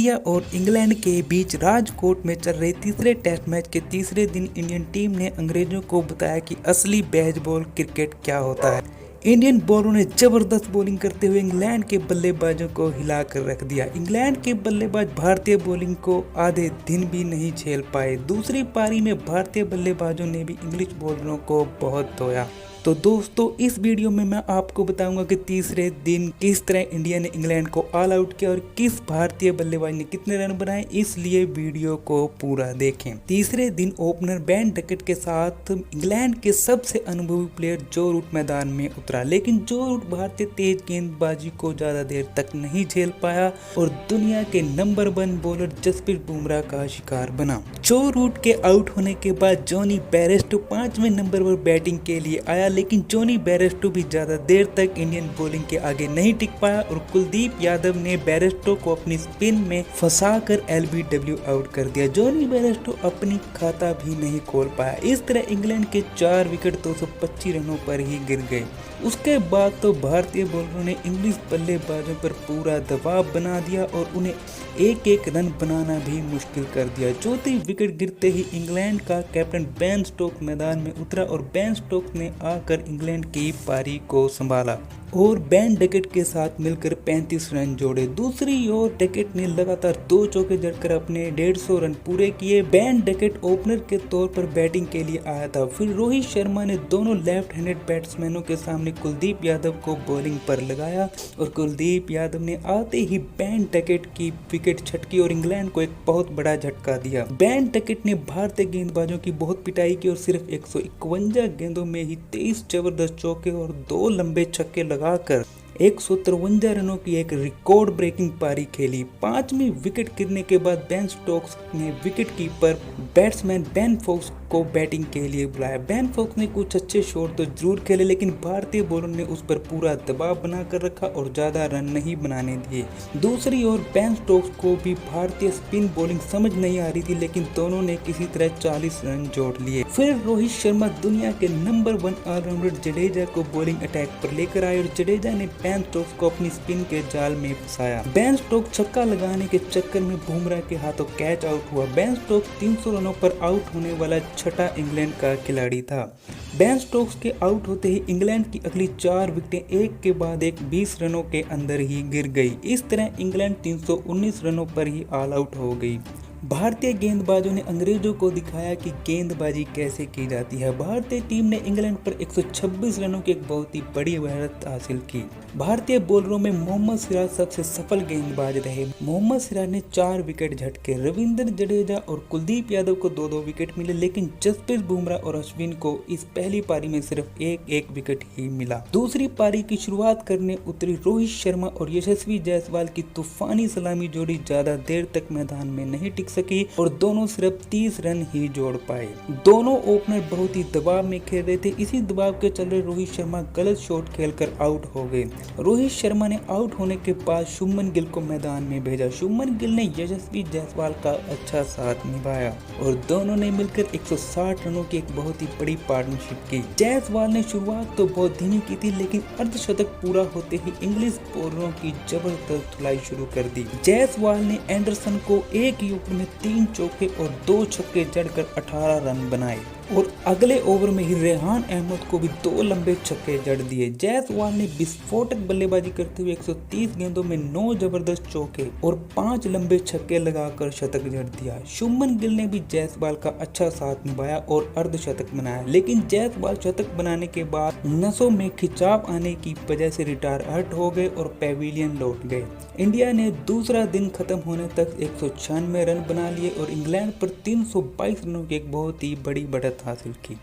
India और England के बीच राजकोट में चल रहे तीसरे टेस्ट मैच के तीसरे दिन इंडियन टीम ने अंग्रेजों को बताया कि असली बेसबॉल क्रिकेट क्या होता है। इंडियन बॉलरों ने जबरदस्त बॉलिंग करते हुए इंग्लैंड के बल्लेबाजों को हिलाकर रख दिया। इंग्लैंड के बल्लेबाज भारतीय बॉलिंग को आधे दिन भी नहीं झेल पाए। दूसरी पारी में भारतीय बल्लेबाजों ने भी इंग्लिश बॉलरों को बहुत धोया। तो दोस्तों, इस वीडियो में मैं आपको बताऊंगा कि तीसरे दिन किस तरह इंडिया ने इंग्लैंड को ऑल आउट किया और किस भारतीय बल्लेबाज ने कितने रन बनाए, इसलिए वीडियो को पूरा देखें। तीसरे दिन ओपनर बेन डकेट के साथ इंग्लैंड के सबसे अनुभवी प्लेयर जो रूट मैदान में उतरा, लेकिन जो रूट भारतीय तेज गेंदबाजी को ज्यादा देर तक नहीं झेल पाया और दुनिया के नंबर 1 बॉलर जसप्रीत बुमराह का शिकार बना। जो रूट के आउट होने के बाद जॉनी बेयरस्टो 5वें नंबर पर बैटिंग के लिए आया, लेकिन जॉनी बेयरस्टो भी ज्यादा देर तक इंडियन बॉलिंग के आगे नहीं टिक पाया और कुलदीप यादव ने बेयरस्टो को अपनी स्पिन में फंसाकर एलबीडब्ल्यू आउट कर दिया। जॉनी बेयरस्टो अपनी खाता भी नहीं खोल पाया। इस तरह इंग्लैंड के 4 विकेट 225 रनों पर ही गिर गए। उसके बाद तो भारतीय बॉलरों ने इंग्लिश बल्लेबाजों पर पूरा दबाव बना दिया और उन्हें एक एक रन बनाना भी मुश्किल कर दिया। चौथी विकेट गिरते ही इंग्लैंड का कैप्टन बेन स्टोक्स मैदान में उतरा और बेन स्टोक्स ने आकर इंग्लैंड की पारी को संभाला और बेन डकेट के साथ मिलकर 35 रन जोड़े। दूसरी ओर डकेट ने लगातार 2 चौके जड़कर अपने 150 रन पूरे किए। बेन डकेट ओपनर के तौर पर बैटिंग के लिए आया था। फिर रोहित शर्मा ने दोनों लेफ्ट हैंडेड बैट्समैनों के सामने कुलदीप यादव को बॉलिंग पर लगाया और कुलदीप यादव ने आते ही बेन डकेट की विकेट छटकी और इंग्लैंड को एक बहुत बड़ा झटका दिया। बेन डकेट ने भारतीय गेंदबाजों की बहुत पिटाई की और सिर्फ 151 गेंदों में ही 23 जबरदस्त चौके और 2 लंबे छक्के लगाकर 153 रनों की एक रिकॉर्ड ब्रेकिंग पारी खेली। 5वीं विकेट गिरने के बाद बेन स्टोक्स ने wicket keeper batsman Ben Foakes को बैटिंग के लिए बुलाया। बेन फोक्स ने कुछ अच्छे शॉट तो जरूर खेले, लेकिन भारतीय बॉलर ने उस पर पूरा दबाव बनाकर रखा और ज्यादा रन नहीं बनाने दिए। दूसरी ओर बेन स्टोक्स को भी भारतीय स्पिन बॉलिंग समझ नहीं आ रही थी, लेकिन दोनों ने किसी तरह 40 रन जोड़ लिए। फिर रोहित शर्मा दुनिया के नंबर 1 ऑलराउंडर जडेजा को बॉलिंग अटैक पर लेकर आए और जडेजा ने बेन स्टोक्स को अपनी स्पिन के जाल में फंसाया। बेन स्टोक्स छक्का लगाने के चक्कर में बुमराह के हाथों कैच आउट हुआ। बेन स्टोक्स 300 रनों पर आउट होने वाला छठा इंग्लैंड का खिलाड़ी था। बेन स्टोक्स के आउट होते ही इंग्लैंड की अगली 4 विकेटें एक के बाद एक 20 रनों के अंदर ही गिर गई। इस तरह इंग्लैंड 319 रनों पर ही ऑल आउट हो गई। भारतीय गेंदबाजों ने अंग्रेजों को दिखाया कि गेंदबाजी कैसे की जाती है। भारतीय टीम ने इंग्लैंड पर 126 रनों की एक बहुत ही बड़ी बढ़त हासिल की। भारतीय बॉलरों में मोहम्मद सिराज सबसे सफल गेंदबाज रहे। मोहम्मद सिराज ने 4 विकेट झटके। रविंद्र जडेजा और कुलदीप यादव को 2-2 विकेट मिले, लेकिन जसप्रीत बुमराह और अश्विन को इस पहली पारी में सिर्फ एक विकेट ही मिला। दूसरी पारी की शुरुआत करने उतरी रोहित शर्मा और यशस्वी जायसवाल की तूफानी सलामी जोड़ी ज्यादा देर तक मैदान में नहीं टिक सकी और दोनों सिर्फ 30 रन ही जोड़ पाए। दोनों ओपनर बहुत ही दबाव में खेल रहे थे। इसी दबाव के चलते रोहित शर्मा गलत शॉट खेलकर आउट हो गए। रोहित शर्मा ने आउट होने के बाद शुभमन गिल को मैदान में भेजा। शुभमन गिल ने यशस्वी जायसवाल का अच्छा साथ निभाया और दोनों ने मिलकर 160 रनों की एक बहुत ही बड़ी पार्टनरशिप की। जायसवाल ने शुरुआत तो बहुत धीमी की थी, लेकिन अर्धशतक पूरा होते ही इंग्लिश बॉलरों की जबरदस्त धुलाई शुरू कर दी। जायसवाल ने एंडरसन को एक ही ओवर में 3 चौके और 2 छक्के जड़कर 18 रन बनाए और अगले ओवर में ही रेहान अहमद को भी 2 लंबे छक्के जड़ दिए। जायसवाल ने विस्फोटक बल्लेबाजी करते हुए 130 गेंदों में 9 जबरदस्त चौके और 5 लंबे छक्के लगाकर शतक जड़ दिया। शुभमन गिल ने भी जायसवाल का अच्छा साथ निभाया और अर्धशतक बनाया, लेकिन जायसवाल शतक बनाने के बाद नसों में खिंचाव आने की वजह से रिटायर्ड हो गए और पेविलियन लौट गए। इंडिया ने दूसरा दिन खत्म होने तक 196 रन बना लिए और इंग्लैंड पर 322 रनों की एक बहुत ही बड़ी बढ़त हासिल की।